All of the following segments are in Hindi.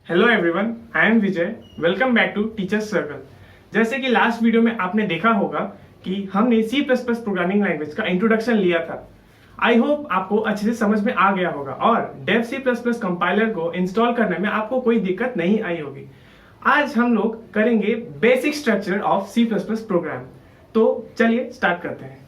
Hello everyone, I am Vijay. Welcome back to Teachers Circle. जैसे कि लास्ट वीडियो में आपने देखा होगा कि हमने C++ प्रोग्रामिंग लैंग्वेज का इंट्रोडक्शन लिया था। आई होप आपको अच्छे से समझ में आ गया होगा और डेव C++ कंपाइलर को इंस्टॉल करने में आपको कोई दिक्कत नहीं आई होगी। आज हम लोग करेंगे basic structure of C++ program. तो चलिए स्टार्ट करते हैं।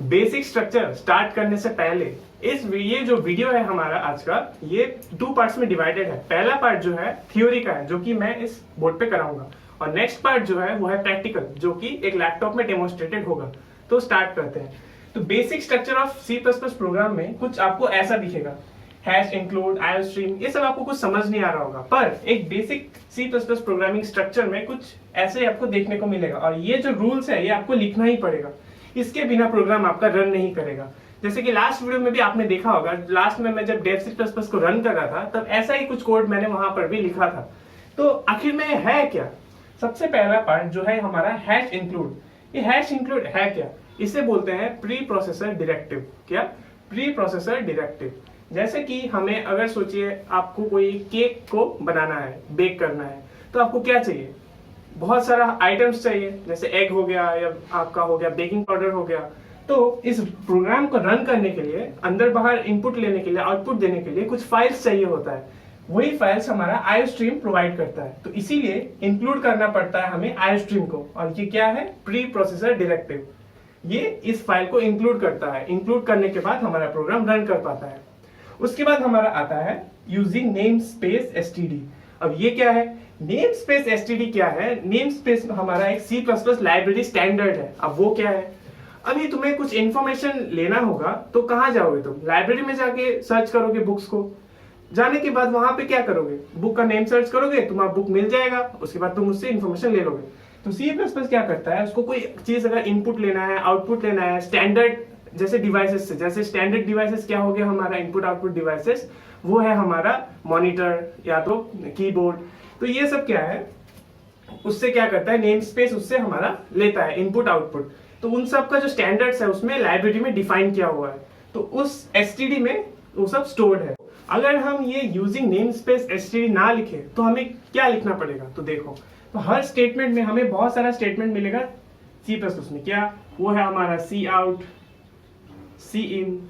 बेसिक स्ट्रक्चर स्टार्ट करने से पहले ये जो वीडियो है हमारा आज का, ये 2 पार्ट्स में डिवाइडेड है। पहला पार्ट जो है थ्योरी का है, जो कि मैं इस बोर्ड पे कराऊंगा, और नेक्स्ट पार्ट जो है वो है प्रैक्टिकल, जो कि एक लैपटॉप में डेमोन्स्ट्रेटेड होगा। तो स्टार्ट करते हैं। तो basic structure of C++ program में कुछ आपको ऐसा दिखेगा, हैश, इंक्लूड, आईओस्ट्रीम, ये सब आपको कुछ समझ नहीं आ रहा होगा, पर एक बेसिक C++ प्रोग्रामिंग स्ट्रक्चर में कुछ ऐसे आपको देखने को मिलेगा, और ये जो रूल्स है ये आपको लिखना ही पड़ेगा। इसके बिना प्रोग्राम आपका रन नहीं करेगा। जैसे कि लास्ट वीडियो में भी आपने देखा होगा, लास्ट में मैं जब डेव C++ को रन कर रहा था तब ऐसा ही कुछ कोड मैंने वहां पर भी लिखा था। तो आखिर में है क्या? सबसे पहला पार्ट जो है हमारा हैश इंक्लूड। ये हैश इंक्लूड है क्या? इसे बोलते हैं प्री प्रोसेसर डायरेक्टिव। क्या? Pre processor directive. जैसे कि हमें अगर सोचिए आपको कोई केक को बनाना है, बेक करना है, तो आपको क्या चाहिए? बहुत सारा आइटम्स चाहिए, जैसे एग हो गया, या आपका हो गया बेकिंग पाउडर हो गया। तो इस प्रोग्राम को रन करने के लिए, अंदर बाहर इनपुट लेने के लिए, आउटपुट देने के लिए कुछ फाइल्स चाहिए होता है। वही फाइल्स हमारा आईओस्ट्रीम प्रोवाइड करता है। तो इसीलिए इंक्लूड करना पड़ता है हमें आईओस्ट्रीम को, और ये क्या है? Pre processor directive. ये इस फाइल को इंक्लूड करता है। इंक्लूड करने के बाद हमारा प्रोग्राम रन कर पाता है। उसके बाद हमारा आता है यूजिंग नेम स्पेस एसटीडी। अब ये क्या है? नेम स्पेस एसटीडी क्या है? नेम स्पेस हमारा एक C++ लाइब्रेरी स्टैंडर्ड है। अब वो क्या है? अभी तुम्हें कुछ इंफॉर्मेशन लेना होगा तो कहाँ जाओगे? तुम लाइब्रेरी में जाके सर्च करोगे बुक्स को। जाने के बाद वहां पे क्या करोगे? बुक का नेम सर्च करोगे, तुम्हारा बुक मिल जाएगा। उसके बाद तुम उससे इंफॉर्मेशन ले लोगे। तो C++ क्या करता है? उसको कोई चीज अगर इनपुट लेना है, आउटपुट लेना है, स्टैंडर्ड जैसे डिवाइसेस से, जैसे स्टैंडर्ड डिवाइसेस क्या हो गया हमारा इनपुट आउटपुट डिवाइसेस, वो है हमारा मॉनिटर या तो कीबोर्ड। तो ये सब क्या है? उससे क्या करता है? नेम स्पेस उससे हमारा लेता है इनपुट आउटपुट। तो उन सब का जो स्टैंडर्ड्स है उसमें लाइब्रेरी में डिफाइन किया हुआ है, तो उस एसटीडी में वो सब स्टोर्ड है। अगर हम ये यूजिंग नेम स्पेस एसटीडी ना लिखे तो हमें क्या लिखना पड़ेगा? तो देखो, तो हर स्टेटमेंट में हमें बहुत सारा स्टेटमेंट मिलेगा C++ में। क्या? वो है हमारा सी आउट, सी इन।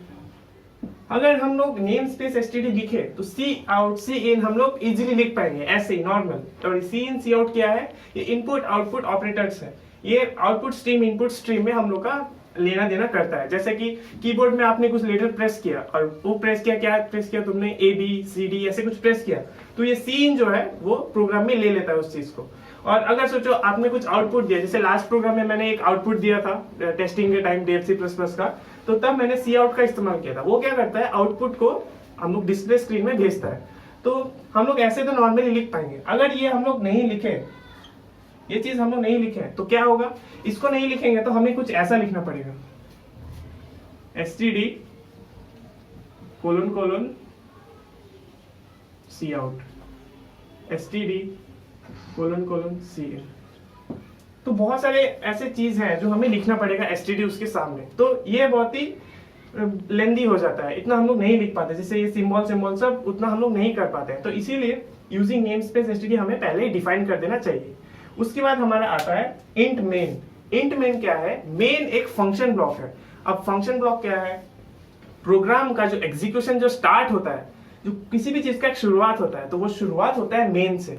अगर हम लोग नेम स्पेस एसटीडी लिखे तो सी आउट, सी इन हम लोग इजीली लिख पाएंगे ऐसे ही नॉर्मल। और सी इन, सी आउट क्या है? ये इनपुट आउटपुट ऑपरेटर्स है। ये आउटपुट स्ट्रीम इनपुट स्ट्रीम में हम लोग का लेना देना करता है। जैसे कि कीबोर्ड में आपने कुछ लेटर प्रेस किया, और वो प्रेस किया, क्या प्रेस किया तुमने? ए बी सी डी ऐसे कुछ प्रेस किया, तो ये सी इन जो है वो प्रोग्राम में ले लेता है उस चीज को। और अगर सोचो आपने कुछ आउटपुट दिया, जैसे लास्ट प्रोग्राम में मैंने एक आउटपुट दिया था टेस्टिंग के टाइम डेव C++ का, तो तब मैंने सी आउट का इस्तेमाल किया था। वो क्या करता है? आउटपुट को हम लोग डिस्प्ले स्क्रीन में भेजता है। तो हम लोग ऐसे तो नॉर्मली लिख पाएंगे। अगर ये हम लोग नहीं लिखे, ये चीज हम लोग नहीं लिखे, तो क्या होगा? इसको नहीं लिखेंगे तो हमें कुछ ऐसा लिखना पड़ेगा, std : सी आउट, std : सी इन। तो बहुत सारे ऐसे चीज हैं जो हमें लिखना पड़ेगा std उसके सामने। तो ये बहुत ही लेंदी हो जाता है, इतना हम लोग नहीं लिख पाते। जैसे ये सिंबल सब उतना हम लोग नहीं कर पाते हैं। तो इसीलिए यूजिंग नेम स्पेस std हमें पहले ही डिफाइन कर देना चाहिए। उसके बाद हमारा आता है इंट मेन। इंट मेन क्या है? मेन एक फंक्शन ब्लॉक है। अब फंक्शन ब्लॉक क्या है? प्रोग्राम का जो एग्जीक्यूशन जो स्टार्ट होता है, जो किसी भी चीज का एक शुरुआत होता है, तो वो शुरुआत होता है मेन से।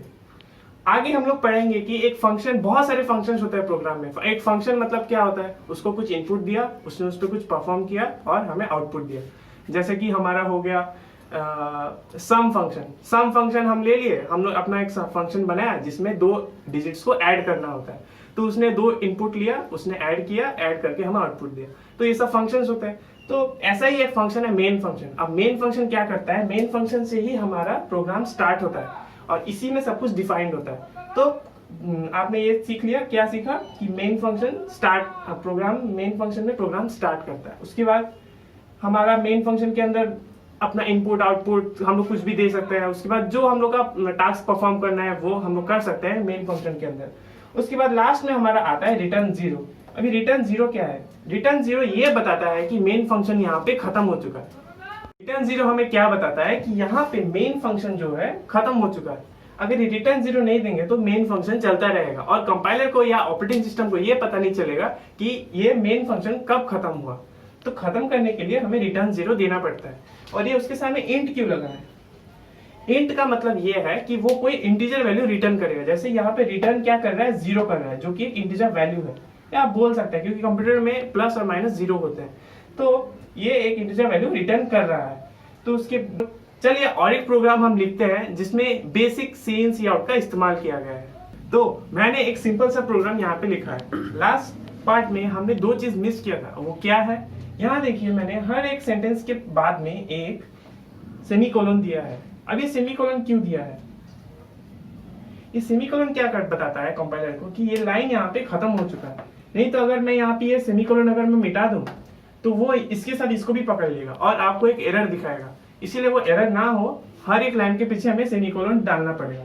आगे हम लोग पढ़ेंगे कि एक फंक्शन, बहुत सारे फंक्शंस होते हैं प्रोग्राम में। एक फंक्शन मतलब क्या होता है? उसको कुछ इनपुट दिया, उसने उस पर कुछ परफॉर्म किया और हमें आउटपुट दिया। जैसे कि हमारा हो गया सम फंक्शन। सम फंक्शन हम ले लिए, हम लोग अपना एक फंक्शन बनाया जिसमें 2 डिजिट्स को ऐड करना होता है। तो उसने 2 इनपुट लिया, उसने ऐड किया, ऐड करके हमें आउटपुट दिया। तो ये सब फंक्शंस होते हैं। तो ऐसा ही एक फंक्शन है मेन फंक्शन। अब मेन फंक्शन क्या करता है? मेन फंक्शन से ही हमारा प्रोग्राम स्टार्ट होता है, और इसी में सब कुछ डिफाइंड होता है। तो आपने ये सीख लिया, क्या सीखा? कि main function start programme, main function में प्रोग्राम स्टार्ट करता है। उसके बाद हमारा मेन फंक्शन के अंदर अपना इनपुट आउटपुट हम लोग कुछ भी दे सकते हैं। उसके बाद जो हम लोग का टास्क परफॉर्म करना है वो हम लोग कर सकते हैं मेन फंक्शन के अंदर। उसके बाद लास्ट में हमारा आता है रिटर्न जीरो। अभी रिटर्न जीरो क्या है? रिटर्न जीरो ये बताता है कि मेन फंक्शन यहाँ पे खत्म हो चुका है। रिटर्न जीरो हमें क्या बताता है कि यहाँ पे मेन फंक्शन जो है खत्म हो चुका है। अगर ये रिटर्न जीरो नहीं देंगे तो मेन फंक्शन चलता रहेगा और कंपाइलर को या ऑपरेटिंग सिस्टम को ये पता नहीं चलेगा कि ये मेन फंक्शन कब खत्म हुआ। तो खत्म करने के लिए हमें रिटर्न जीरो देना पड़ता है। और ये उसके सामने इंट क्यों लगा है? इंट का मतलब ये है कि वो कोई इंटीजर वैल्यू रिटर्न करेगा। जैसे यहाँ पे रिटर्न क्या कर रहा है? जीरो कर रहा है, जो कि एक इंटीजर वैल्यू है, या आप बोल सकते हैं क्योंकि कंप्यूटर में प्लस और माइनस जीरो होते हैं, तो ये एक इंटीजर वैल्यू रिटर्न कर रहा है। तो उसके चलिए और एक प्रोग्राम हम लिखते हैं जिसमें बेसिक सी इन सी आउट का इस्तेमाल किया गया है। तो मैंने एक सिंपल सा प्रोग्राम यहाँ पे लिखा है। लास्ट पार्ट में हमने दो चीज मिस किया था, वो क्या है? यहाँ देखिए मैंने हर एक सेंटेंस के बाद में एक सेमीकोलन दिया है। अब ये सेमीकोलन क्यों दिया है? ये सेमीकोलन क्या कर बताता है कंपाइलर को कि ये लाइन यहाँ पे खत्म हो चुका है। नहीं तो अगर मैं यहाँ पे ये सेमीकोलन अगर मैं मिटा दूं तो वो इसके साथ इसको भी पकड़ लेगा और आपको एक एरर दिखाएगा। इसीलिए वो एरर ना हो, हर एक लाइन के पीछे हमें सेमीकोलन डालना पड़ेगा।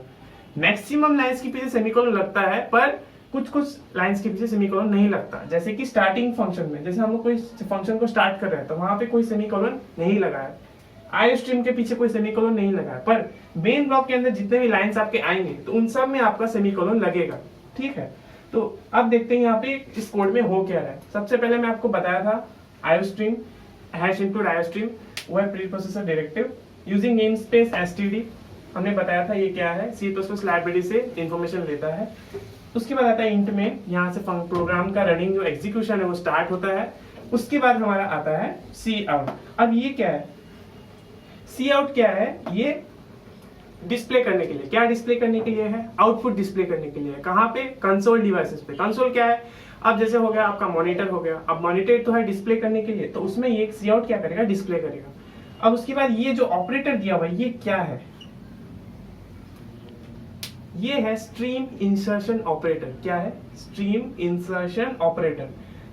मैक्सिमम लाइंस के पीछे सेमीकोलन लगता है, पर कुछ कुछ लाइंस के पीछे सेमीकोलन नहीं लगता। जैसे कि स्टार्टिंग फंक्शन में, जैसे हम लोग कोई फंक्शन को स्टार्ट कर रहे हैं तो वहां पे कोई सेमीकोलन नहीं लगा है। आई स्ट्रीम के पीछे कोई सेमीकोलन नहीं लगा है, पर मेन ब्लॉक के अंदर जितने भी लाइंस आपके आएंगे तो उन सब में आपका सेमीकोलन लगेगा। ठीक है, तो अब देखते हैं यहाँ पे इस कोड में हो क्या रहा है। सबसे पहले मैं आपको बताया था आईओस्ट्रीम हैश इनक्लूड आईओस्ट्रीम, वो है pre processor directive using name space STD. हमने बताया था ये क्या है, सी लाइब्रेरी से इंफॉर्मेशन लेता है। उसके बाद आता है इंट में, यहाँ से प्रोग्राम का रनिंग जो एग्जीक्यूशन है वो स्टार्ट होता है। उसके बाद हमारा आता है सी आउट। अब ये क्या है? सी आउट क्या है? ये डिस्प्ले करने के लिए, क्या डिस्प्ले करने के लिए है? आउटपुट डिस्प्ले करने के लिए है। कहाँ पे? कंसोल डिवाइसेस पे। कंसोल क्या है? अब जैसे हो गया आपका मॉनिटर हो गया, अब मॉनिटर तो है डिस्प्ले करने के लिए, तो उसमें ये सी आउट क्या करेगा? डिस्प्ले करेगा। अब उसके बाद ये जो ऑपरेटर दिया हुआ है ये क्या है? ये है स्ट्रीम इंसर्शन ऑपरेटर। क्या है? Stream insertion operator.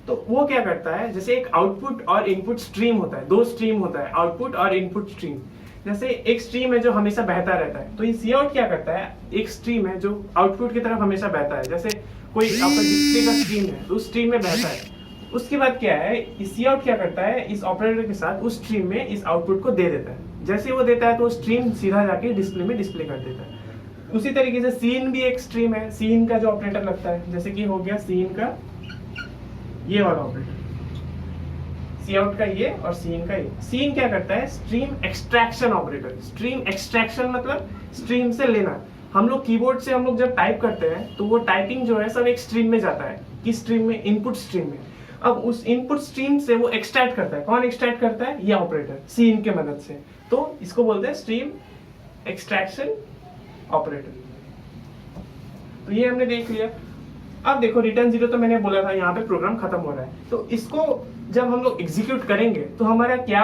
तो वो क्या करता है, जैसे एक आउटपुट और इनपुट स्ट्रीम होता है, दो स्ट्रीम होता है, आउटपुट और इनपुट स्ट्रीम। जैसे एक स्ट्रीम है जो हमेशा बहता रहता है, तो ये सी आउट क्या करता है? एक स्ट्रीम है जो आउटपुट की तरफ हमेशा बहता है। जैसे कोई आपका डिस्प्ले का स्ट्रीम है तो उस स्ट्रीम में बहता है। उसके बाद क्या है, इस सी आउट क्या करता है? इस ऑपरेटर के साथ उस स्ट्रीम में इस आउटपुट को दे देता है। जैसे वो देता है तो स्ट्रीम सीधा जाके डिस्प्ले में डिस्प्ले कर देता है। उसी तरीके से सीन भी एक स्ट्रीम है, सीन का जो ऑपरेटर लगता है, जैसे कि हो गया सीन का ये वाला ऑपरेटर, सी आउट का ये और सीन का ये। सीन क्या करता है? Stream extraction operator. Stream extraction मतलब स्ट्रीम से लेना। हम लोग कीबोर्ड से हम लोग जब टाइप करते हैं तो वो टाइपिंग जो है सब एक स्ट्रीम में जाता है। किस स्ट्रीम में? इनपुट स्ट्रीम में। अब उस इनपुट स्ट्रीम से वो एक्सट्रैक्ट करता है। कौन एक्सट्रैक्ट करता है? ये ऑपरेटर सीन के मदद से। तो इसको बोलते हैं स्ट्रीम एक्सट्रैक्शन ऑपरेटर। तो ये हमने देख लिया। अब देखो रिटर्न जीरो तो मैंने बोला था यहाँ पे प्रोग्राम खत्म हो रहा है, तो इसको जब हम लोग एग्जीक्यूट करेंगे तो हमारा क्या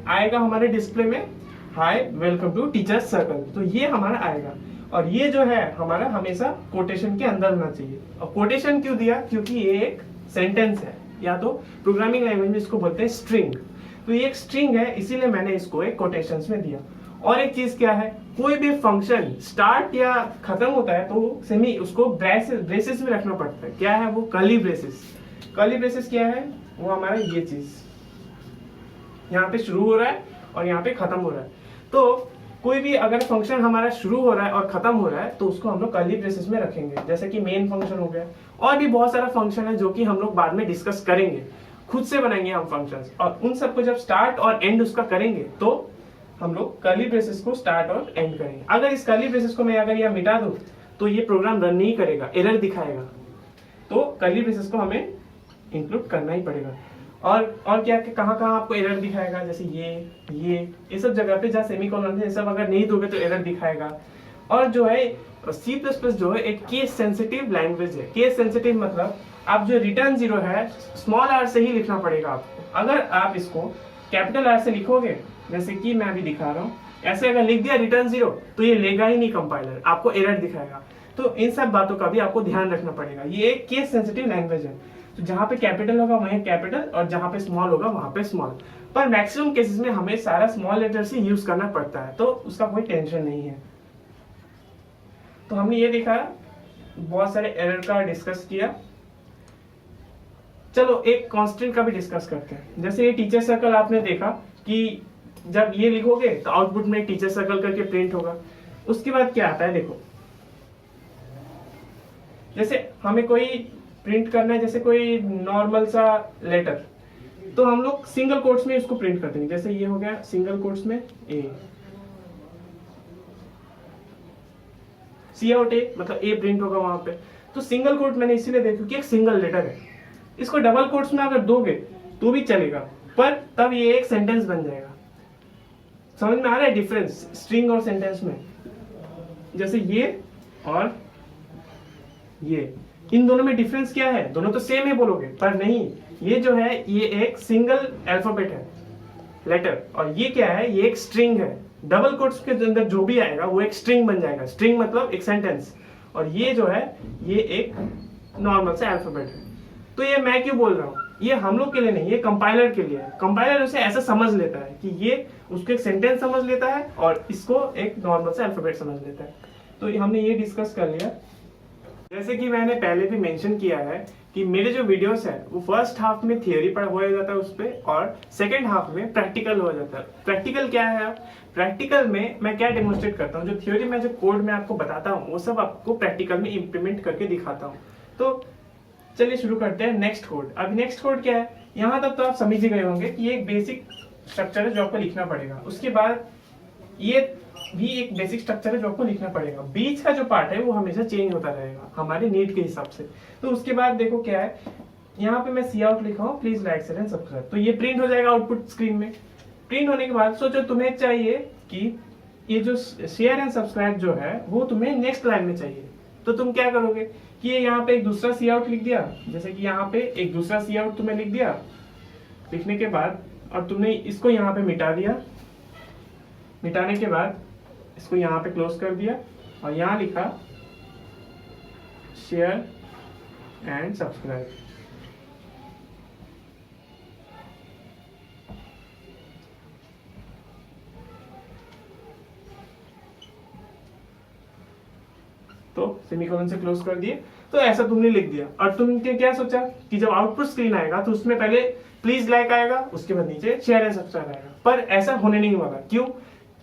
आएगा हमारे डिस्प्ले में? Hi welcome to Teachers Circle. तो ये हमारा आएगा और ये जो है हमारा हमेशा कोटेशन के अंदर होना चाहिए। और कोटेशन क्यों दिया? क्योंकि ये एक सेंटेंस है, या तो प्रोग्रामिंग लैंग्वेज में इसको बोलते हैं स्ट्रिंग। तो ये एक स्ट्रिंग है, इसीलिए मैंने इसको एक कोटेशंस में दिया। और एक चीज क्या है, कोई भी फंक्शन स्टार्ट या खत्म होता है तो सेमी उसको ब्रेसेस में रखना पड़ता है। क्या है वो? Curly braces. कर्ली ब्रेसेस क्या है? वो हमारा ये चीज यहाँ पे शुरू हो रहा है और यहाँ पे खत्म हो रहा है। तो कोई भी अगर फंक्शन हमारा शुरू हो रहा है और खत्म हो रहा है तो उसको हम लोग कर्ली ब्रेसेस में रखेंगे। जैसे कि मेन फंक्शन हो गया, और भी बहुत सारा फंक्शन है जो कि हम लोग बाद में डिस्कस करेंगे, खुद से बनाएंगे हम फंक्शंस, और उन सबको जब स्टार्ट और एंड उसका करेंगे तो हम लोग कर्ली ब्रेसेस को स्टार्ट और एंड करेंगे। अगर इस कर्ली ब्रेसेस को मैं अगर यहाँ मिटा दूं तो ये प्रोग्राम रन नहीं करेगा, एरर दिखाएगा। तो कर्ली ब्रेसेस को हमें इंक्लूड करना ही पड़ेगा। और क्या कहाँ आपको एरर दिखाएगा? जैसे ये सब जगह पे जहाँ सेमीकोलन है, ये सब अगर नहीं दोगे तो एरर दिखाएगा। और जो है C++ जो है एक केस सेंसिटिव लैंग्वेज है। केस सेंसिटिव मतलब आप जो रिटर्न जीरो है स्मॉल आर से ही लिखना पड़ेगा आपको। अगर आप इसको कैपिटल आर से लिखोगे, जैसे कि मैं अभी दिखा रहा हूँ, ऐसे अगर लिख दिया रिटर्न जीरो तो ये लेगा ही नहीं कंपाइलर, आपको एरर दिखाएगा। तो इन सब बातों का भी आपको ध्यान रखना पड़ेगा। ये एक केस सेंसिटिव लैंग्वेज है, तो जहाँ पे कैपिटल होगा वहीं कैपिटल और जहाँ पे स्मॉल होगा वहां पे स्मॉल। पर मैक्सिमम केसेस में हमें सारा स्मॉल लेटर्स ही यूज करना पड़ता है, तो उसका कोई टेंशन नहीं है। तो हमने ये देखा बहुत सारे एरर का डिस्कस किया। चलो एक कांस्टेंट का भी डिस्कस करते हैं। जैसे ये टीचर सर्कल आपने देखा कि जब ये लिखोगे तो आउटपुट में टीचर सर्कल करके प्रिंट होगा। उसके बाद क्या आता है देखो, जैसे हमें कोई प्रिंट करना है, जैसे कोई नॉर्मल सा लेटर, तो हम लोग सिंगल कोट्स में इसको प्रिंट कर देंगे। जैसे ये हो गया सिंगल कोट्स में ए, सी आउट ए, मतलब ए प्रिंट होगा वहां पे। तो सिंगल कोट मैंने इसीलिए देखा क्योंकि एक सिंगल लेटर है। इसको डबल कोट्स में अगर दोगे तो भी चलेगा, पर तब ये एक सेंटेंस बन जाएगा। समझ में आ रहा है डिफरेंस स्ट्रिंग और सेंटेंस में? जैसे ये और ये, इन दोनों में डिफरेंस क्या है? दोनों तो सेम है बोलोगे, पर नहीं, ये जो है ये एक सिंगल अल्फाबेट है, लेटर, और ये क्या है? ये एक स्ट्रिंग है। डबल कोट्स के अंदर जो भी आएगा वो एक स्ट्रिंग बन जाएगा। स्ट्रिंग मतलब एक सेंटेंस, और ये जो है ये एक नॉर्मल सा अल्फाबेट है। तो ये मैं क्यों बोल रहा हूँ? ये हम लोग के लिए नहीं, ये कंपाइलर के लिए है। कंपाइलर उसे ऐसा समझ लेता है कि ये उसको एक सेंटेंस समझ लेता है और इसको एक नॉर्मल सा अल्फाबेट समझ लेता है। तो हमने ये डिस्कस कर लिया। जैसे कि मैंने पहले भी मेंशन किया है कि मेरे जो वीडियोस है वो फर्स्ट हाफ में थियोरी पढ़ हो जाता है उस पे, और सेकंड हाफ में प्रैक्टिकल हो जाता है। प्रैक्टिकल क्या है? प्रैक्टिकल में मैं क्या डेमोन्स्ट्रेट करता हूँ, जो थ्योरी में जो कोड में आपको बताता हूँ वो सब आपको प्रैक्टिकल में इम्प्लीमेंट करके दिखाता हूँ। तो चलिए शुरू करते हैं नेक्स्ट कोड। अब नेक्स्ट कोड क्या है? यहाँ तक तो आप समझ ही गए होंगे कि ये एक बेसिक स्ट्रक्चर है जो आपको लिखना पड़ेगा। उसके बाद ये भी एक बेसिक स्ट्रक्चर है जो आपको लिखना पड़ेगा। बीच का जो पार्ट है वो हमेशा चेंज होता रहेगा हमारे नीड के हिसाब से। तो उसके बाद देखो क्या है, यहाँ पे मैं सी आउट लिखा हूँ, please like share and subscribe. तो ये प्रिंट हो जाएगा आउटपुट स्क्रीन में। प्रिंट होने के बाद सोचो तुम्हें चाहिए कि ये जो शेयर एंड सब्सक्राइब जो है वो तुम्हें नेक्स्ट लाइन में चाहिए। तो तुम क्या करोगे कि ये यहाँ पे एक दूसरा सी आउट लिख दिया, जैसे कि यहाँ पे एक दूसरा सी आउट तुम्हें लिख दिया। लिखने के बाद और तुमने इसको यहाँ पे मिटा दिया। मिटाने के बाद इसको यहाँ पे क्लोज कर दिया और यहाँ लिखा शेयर एंड सब्सक्राइब। तो सेमीकोलन से क्लोज कर दिए। तो ऐसा तुमने लिख दिया और तुमने क्या सोचा कि जब आउटपुट स्क्रीन आएगा तो उसमें पहले प्लीज लाइक आएगा, उसके बाद नीचे शेयर एंड सब्सक्राइब आएगा। पर ऐसा होने नहीं वाला। क्यों?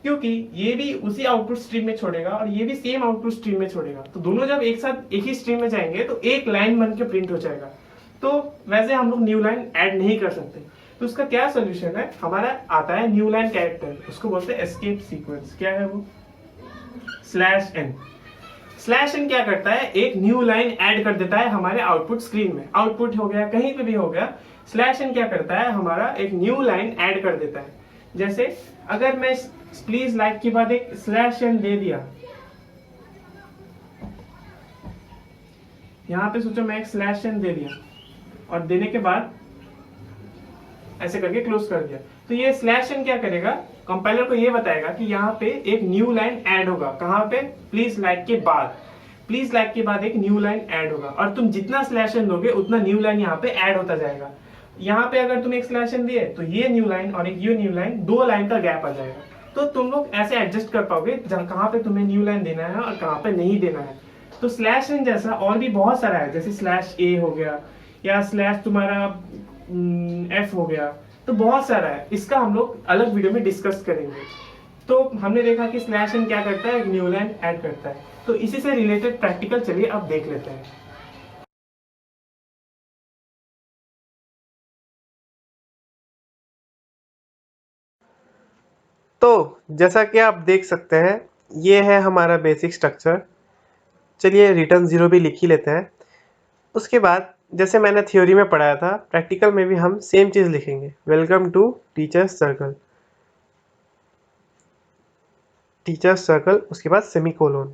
क्योंकि ये भी उसी आउटपुट स्ट्रीम में छोड़ेगा और ये भी सेम आउटपुट स्ट्रीम में छोड़ेगा। तो दोनों जब एक साथ एक ही स्ट्रीम में जाएंगे तो एक लाइन बन के प्रिंट हो जाएगा। तो वैसे हम लोग न्यू लाइन ऐड नहीं कर सकते। तो उसका क्या सोल्यूशन है? हमारा आता है न्यू लाइन कैरेक्टर, उसको बोलते हैं एस्केप सीक्वेंस। क्या है वो? Slash N. स्लैश एन क्या करता है? एक न्यू लाइन ऐड कर देता है हमारे आउटपुट स्क्रीन में। आउटपुट हो गया, कहीं पे भी हो गया, स्लैश एन क्या करता है? हमारा एक न्यू लाइन ऐड कर देता है। जैसे अगर मैं प्लीज लाइक के बाद एक स्लैश एन दे दिया, यहां पे सोचो मैं एक स्लैश एन दे दिया और देने के बाद ऐसे करके क्लोज कर दिया, तो ये स्लैश एन क्या करेगा? कंपाइलर को ये बताएगा कि यहाँ पे एक न्यू लाइन ऐड होगा। कहाँ पे? प्लीज लाइक के बाद। प्लीज लाइक के बाद एक न्यू लाइन ऐड होगा और तुम जितना स्लैश एन दोगे उतना न्यू लाइन यहाँ पे ऐड होता जाएगा। यहाँ पे अगर तुम एक स्लैश एन दिए तो ये न्यू लाइन और एक ये न्यू लाइन, दो लाइन का गैप आ जाएगा। तो तुम लोग ऐसे एडजस्ट कर पाओगे कहाँ पे तुम्हें न्यू लाइन देना है और कहाँ पे नहीं देना है। तो स्लैश एन जैसा और भी बहुत सारा है, जैसे स्लैश ए हो गया या स्लैश तुम्हारा एफ हो गया, तो बहुत सारा है। इसका हम लोग अलग वीडियो में डिस्कस करेंगे। तो हमने देखा कि स्लैश एन क्या करता है? एक न्यू लाइन ऐड करता है। तो इसी से रिलेटेड प्रैक्टिकल चलिए अब देख लेते हैं। तो जैसा कि आप देख सकते हैं ये है हमारा बेसिक स्ट्रक्चर। चलिए रिटर्न 0 भी लिख ही लेते हैं। उसके बाद जैसे मैंने थ्योरी में पढ़ाया था, प्रैक्टिकल में भी हम सेम चीज़ लिखेंगे। Welcome to Teachers Circle, Teachers Circle, उसके बाद सेमीकोलन।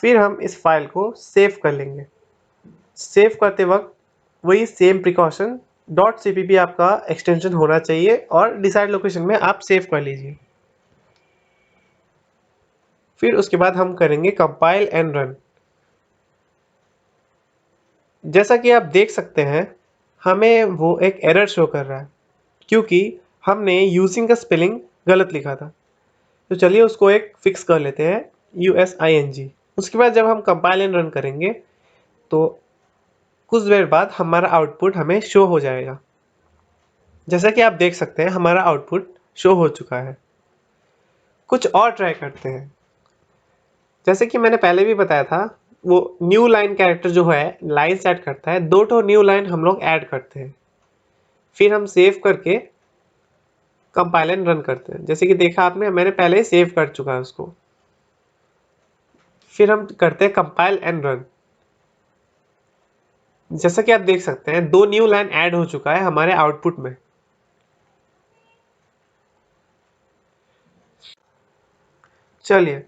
फिर हम इस फाइल को सेव कर लेंगे। सेव करते वक्त वही सेम प्रिकॉशन .cpp आपका एक्सटेंशन होना चाहिए और डिसाइड लोकेशन में आप सेव कर लीजिए। फिर उसके बाद हम करेंगे कंपाइल एंड रन। जैसा कि आप देख सकते हैं हमें वो एक एरर शो कर रहा है क्योंकि हमने यूजिंग का स्पेलिंग गलत लिखा था। तो चलिए उसको एक फिक्स कर लेते हैं, USING। उसके बाद जब हम कंपाइल एंड रन करेंगे तो कुछ देर बाद हमारा आउटपुट हमें शो हो जाएगा। जैसा कि आप देख सकते हैं हमारा आउटपुट शो हो चुका है। कुछ और ट्राई करते हैं। जैसे कि मैंने पहले भी बताया था, वो न्यू लाइन कैरेक्टर जो है लाइन सेट करता है, 2 ठो न्यू लाइन हम लोग ऐड करते हैं, फिर हम सेव करके कंपाइल एंड रन करते हैं। जैसे कि देखा आपने, मैंने पहले ही सेव कर चुका है उसको। फिर हम करते हैं कंपाइल एंड रन। जैसा कि आप देख सकते हैं 2 न्यू लाइन ऐड हो चुका है हमारे आउटपुट में। चलिए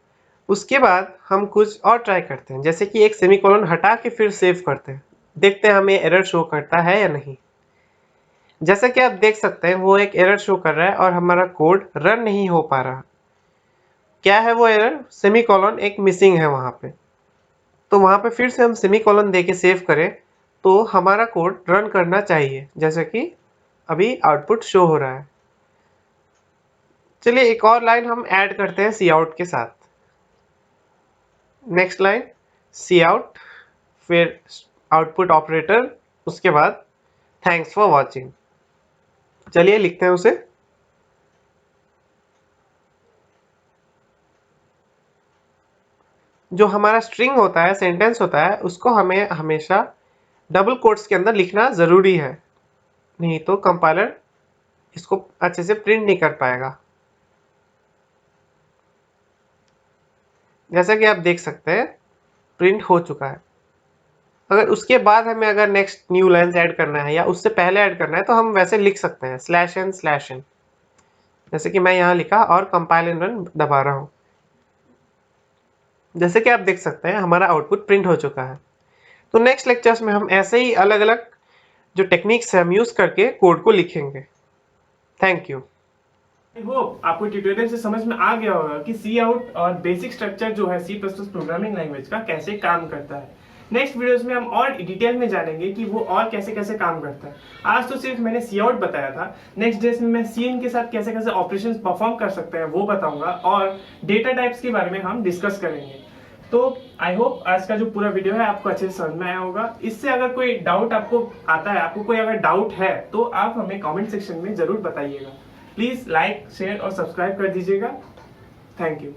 उसके बाद हम कुछ और ट्राई करते हैं, जैसे कि एक सेमीकोलन हटा के फिर सेव करते हैं, देखते हैं हमें एरर शो करता है या नहीं। जैसा कि आप देख सकते हैं वो एक एरर शो कर रहा है और हमारा कोड रन नहीं हो पा रहा। क्या है वो एरर? सेमीकोलन एक मिसिंग है वहां पे। तो वहां पे फिर से हम सेमीकोलन देके सेव करें तो हमारा कोड रन करना चाहिए, जैसे कि अभी आउटपुट शो हो रहा है। चलिए एक और लाइन हम ऐड करते हैं सी आउट के साथ। नेक्स्ट लाइन सी आउट, फिर आउटपुट ऑपरेटर, उसके बाद थैंक्स फॉर वॉचिंग। चलिए लिखते हैं उसे। जो हमारा स्ट्रिंग होता है, सेंटेंस होता है, उसको हमें हमेशा डबल कोट्स के अंदर लिखना जरूरी है, नहीं तो कंपाइलर इसको अच्छे से प्रिंट नहीं कर पाएगा। जैसा कि आप देख सकते हैं प्रिंट हो चुका है। अगर उसके बाद हमें अगर नेक्स्ट न्यू लाइन्स ऐड करना है या उससे पहले ऐड करना है तो हम वैसे लिख सकते हैं /n/n, जैसे कि मैं यहाँ लिखा और कंपाइल एंड रन दबा रहा हूँ। जैसे कि आप देख सकते हैं हमारा आउटपुट प्रिंट हो चुका है। तो नेक्स्ट लेक्चर्स में हम ऐसे ही अलग अलग जो टेक्निक्स है हम यूज करके कोड को लिखेंगे। Thank you. आई होप आपको ट्यूटोरियल से समझ में आ गया होगा कि सी आउट और बेसिक स्ट्रक्चर जो है C plus plus programming language का कैसे काम करता है। नेक्स्ट वीडियोस में हम और डिटेल में जानेंगे कि वो और कैसे कैसे काम करता है। आज तो सिर्फ मैंने सी आउट बताया था, नेक्स्ट डेज में मैं सी इन के साथ कैसे कैसे ऑपरेशंस परफॉर्म कर सकते हैं वो बताऊंगा और डेटा टाइप्स के बारे में हम डिस्कस करेंगे। तो आई होप आज का जो पूरा वीडियो है आपको अच्छे से समझ में आया होगा। इससे अगर कोई डाउट आपको आता है, आपको कोई अगर डाउट है तो आप हमें कमेंट सेक्शन में जरूर बताइएगा। प्लीज लाइक, शेयर और सब्सक्राइब कर दीजिएगा। Thank you.